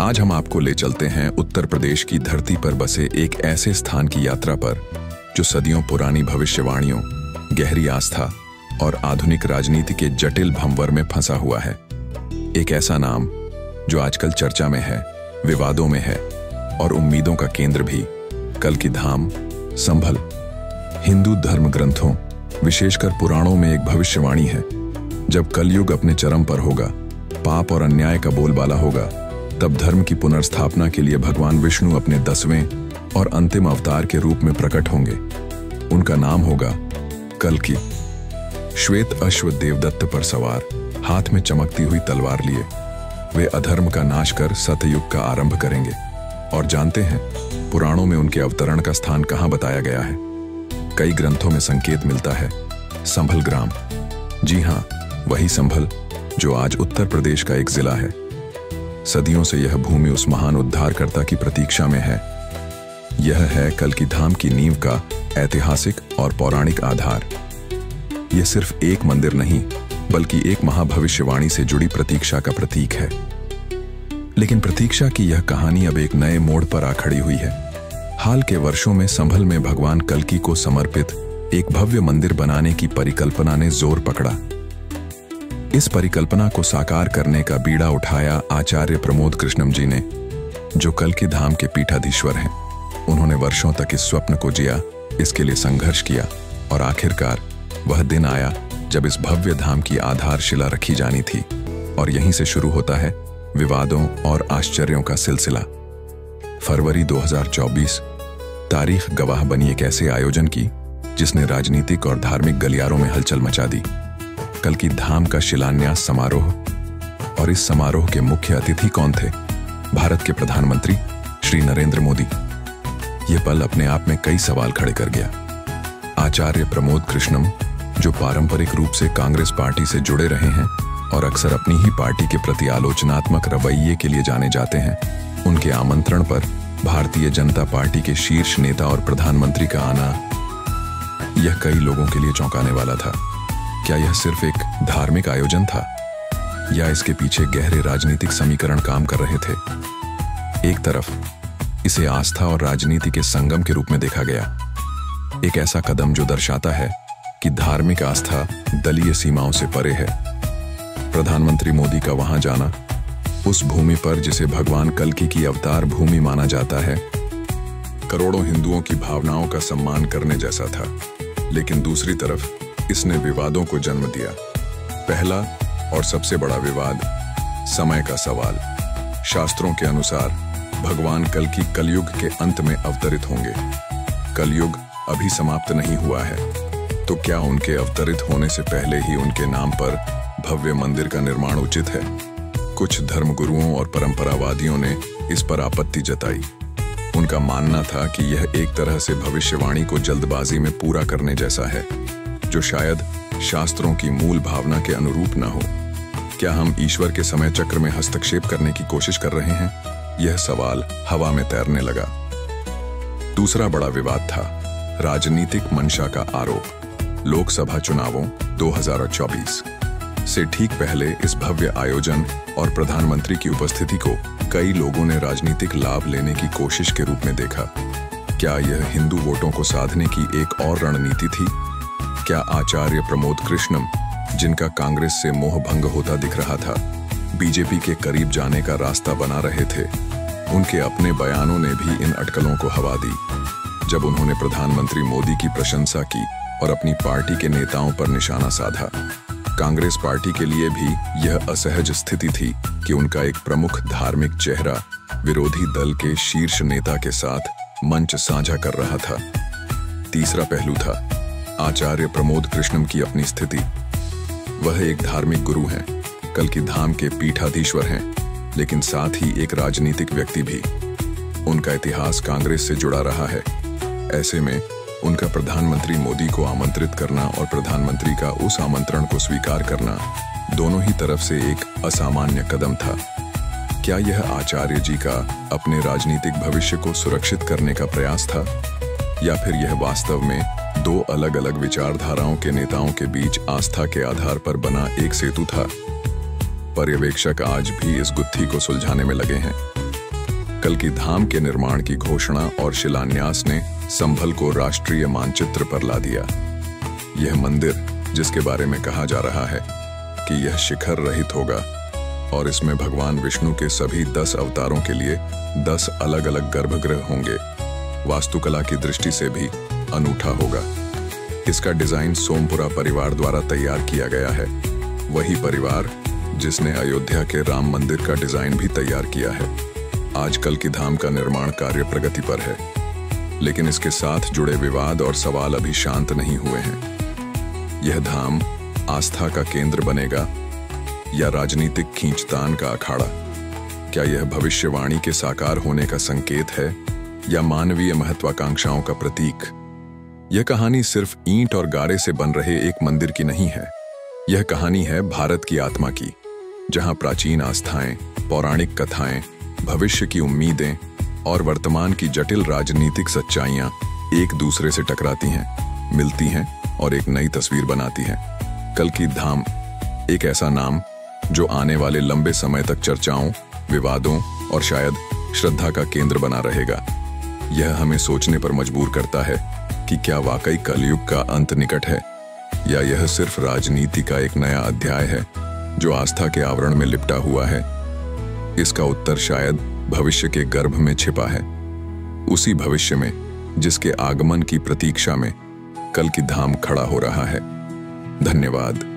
आज हम आपको ले चलते हैं उत्तर प्रदेश की धरती पर बसे एक ऐसे स्थान की यात्रा पर जो सदियों पुरानी भविष्यवाणियों, गहरी आस्था और आधुनिक राजनीति के जटिल भंवर में फंसा हुआ है। एक ऐसा नाम जो आजकल चर्चा में है, विवादों में है और उम्मीदों का केंद्र भी। कल्कि धाम, संभल। हिंदू धर्म ग्रंथों, विशेषकर पुराणों में एक भविष्यवाणी है। जब कलयुग अपने चरम पर होगा, पाप और अन्याय का बोलबाला होगा, तब धर्म की पुनर्स्थापना के लिए भगवान विष्णु अपने 10वें और अंतिम अवतार के रूप में प्रकट होंगे। उनका नाम होगा कल्कि। श्वेत अश्व देवदत्त पर सवार, हाथ में चमकती हुई तलवार लिए, वे अधर्म का नाश कर सतयुग का आरंभ करेंगे। और जानते हैं, पुराणों में उनके अवतरण का स्थान कहां बताया गया है? कई ग्रंथों में संकेत मिलता है, संभल ग्राम। जी हां, वही संभल जो आज उत्तर प्रदेश का एक जिला है। सदियों से यह भूमि उस महान उद्धारकर्ता की प्रतीक्षा में है। यह है कल्कि धाम की नींव का ऐतिहासिक और पौराणिक आधार। यह सिर्फ एक मंदिर नहीं, बल्कि एक महाभविष्यवाणी से जुड़ी प्रतीक्षा का प्रतीक है। लेकिन प्रतीक्षा की यह कहानी अब एक नए मोड़ पर आ खड़ी हुई है। हाल के वर्षों में संभल में भगवान कल्कि को समर्पित एक भव्य मंदिर बनाने की परिकल्पना ने जोर पकड़ा। इस परिकल्पना को साकार करने का बीड़ा उठाया आचार्य प्रमोद कृष्णम जी ने, जो कल्कि धाम के पीठाधीश्वर हैं। उन्होंने वर्षों तक इस स्वप्न को जिया, इसके लिए संघर्ष किया और आखिरकार वह दिन आया जब इस भव्य धाम की आधारशिला रखी जानी थी। और यहीं से शुरू होता है विवादों और आश्चर्यों का सिलसिला। फरवरी 2024 तारीख गवाह बनी एक ऐसे आयोजन की जिसने राजनीतिक और धार्मिक गलियारों में हलचल मचा दी। कल्कि धाम का शिलान्यास समारोह। और इस समारोह के मुख्य अतिथि कौन थे? भारत के प्रधानमंत्री श्री नरेंद्र मोदी। यह पल अपने आप में कई सवाल खड़े कर गया। आचार्य प्रमोद कृष्णम, जो पारंपरिक रूप से कांग्रेस पार्टी से जुड़े रहे हैं और अक्सर अपनी ही पार्टी के प्रति आलोचनात्मक रवैये के लिए जाने जाते हैं, उनके आमंत्रण पर भारतीय जनता पार्टी के शीर्ष नेता और प्रधानमंत्री का आना, यह कई लोगों के लिए चौंकाने वाला था। क्या यह सिर्फ एक धार्मिक आयोजन था या इसके पीछे गहरे राजनीतिक समीकरण काम कर रहे थे? एक तरफ इसे आस्था और राजनीति के संगम के रूप में देखा गया, एक ऐसा कदम जो दर्शाता है कि धार्मिक आस्था दलीय सीमाओं से परे है। प्रधानमंत्री मोदी का वहां जाना, उस भूमि पर जिसे भगवान कल्कि की अवतार भूमि माना जाता है, करोड़ों हिंदुओं की भावनाओं का सम्मान करने जैसा था। लेकिन दूसरी तरफ इसने विवादों को जन्म दिया। पहला और सबसे बड़ा विवाद, समय का सवाल। शास्त्रों के अनुसार भगवान कल्कि कलयुग के अंत में अवतरित होंगे। कलयुग अभी समाप्त नहीं हुआ है, तो क्या उनके अवतरित होने से पहले ही उनके नाम पर भव्य मंदिर का निर्माण उचित है? कुछ धर्मगुरुओं और परंपरावादियों ने इस पर आपत्ति जताई। उनका मानना था कि यह एक तरह से भविष्यवाणी को जल्दबाजी में पूरा करने जैसा है, जो शायद शास्त्रों की मूल भावना के अनुरूप न हो। क्या हम ईश्वर के समय चक्र में हस्तक्षेप करने की कोशिश कर रहे हैं? यह सवाल हवा में तैरने लगा। दूसरा बड़ा विवाद था राजनीतिक मंशा का आरोप। लोकसभा चुनावों 2024 से ठीक पहले इस भव्य आयोजन और प्रधानमंत्री की उपस्थिति को कई लोगों ने राजनीतिक लाभ लेने की कोशिश के रूप में देखा। क्या यह हिंदू वोटों को साधने की एक और रणनीति थी? क्या आचार्य प्रमोद कृष्णम, जिनका कांग्रेस से मोह भंग होता दिख रहा था, बीजेपी के करीब जाने का रास्ता बना रहे थे? उनके अपने बयानों ने भी इन अटकलों को हवा दी। जब उन्होंने प्रधानमंत्री मोदी की प्रशंसा की और अपनी पार्टी के नेताओं पर निशाना साधा, कांग्रेस पार्टी के लिए भी यह असहज स्थिति थी कि उनका एक प्रमुख धार्मिक चेहरा विरोधी दल के शीर्ष नेता के साथ मंच साझा कर रहा था। तीसरा पहलू था आचार्य प्रमोद कृष्णम की अपनी स्थिति। वह एक धार्मिक गुरु हैं, कल्कि धाम के पीठाधीश्वर हैं, लेकिन साथ ही एक राजनीतिक व्यक्ति भी। उनका इतिहास कांग्रेस से जुड़ा रहा है। ऐसे में उनका प्रधानमंत्री मोदी को आमंत्रित करना और प्रधानमंत्री का उस आमंत्रण को स्वीकार करना दोनों ही तरफ से एक असामान्य कदम था। क्या यह आचार्य जी का अपने राजनीतिक भविष्य को सुरक्षित करने का प्रयास था, या फिर यह वास्तव में दो अलग अलग विचारधाराओं के नेताओं के बीच आस्था के आधार पर बना एक सेतु था? पर्यवेक्षक आज भी इस गुत्थी को सुलझाने में लगे हैं। कल्कि धाम के निर्माण की घोषणा और शिलान्यास ने संभल को राष्ट्रीय मानचित्र पर ला दिया। यह मंदिर, जिसके बारे में कहा जा रहा है कि यह शिखर रहित होगा और इसमें भगवान विष्णु के सभी 10 अवतारों के लिए 10 अलग अलग गर्भगृह होंगे, वास्तुकला की दृष्टि से भी अनूठा होगा। इसका डिजाइन सोमपुरा परिवार द्वारा तैयार किया गया है, वही परिवार जिसने अयोध्या के राम मंदिर का डिजाइन भी तैयार किया है। आज कल्कि धाम का निर्माण कार्य प्रगति पर है, लेकिन इसके साथ जुड़े विवाद और सवाल अभी शांत नहीं हुए हैं। यह धाम आस्था का केंद्र बनेगा या राजनीतिक खींचतान का अखाड़ा? क्या यह भविष्यवाणी के साकार होने का संकेत है या मानवीय महत्वाकांक्षाओं का प्रतीक? यह कहानी सिर्फ ईंट और गारे से बन रहे एक मंदिर की नहीं है। यह कहानी है भारत की आत्मा की, जहां प्राचीन आस्थाएं, पौराणिक कथाएं, भविष्य की उम्मीदें और वर्तमान की जटिल राजनीतिक सच्चाइयां एक दूसरे से टकराती हैं, मिलती हैं और एक नई तस्वीर बनाती हैं। कल्कि धाम एक ऐसा नाम जो आने वाले लंबे समय तक चर्चाओं, विवादों और शायद श्रद्धा का केंद्र बना रहेगा। यह हमें सोचने पर मजबूर करता है कि क्या वाकई कलयुग का अंत निकट है, या यह सिर्फ राजनीति का एक नया अध्याय है जो आस्था के आवरण में लिपटा हुआ है। इसका उत्तर शायद भविष्य के गर्भ में छिपा है, उसी भविष्य में जिसके आगमन की प्रतीक्षा में कल्कि धाम खड़ा हो रहा है। धन्यवाद।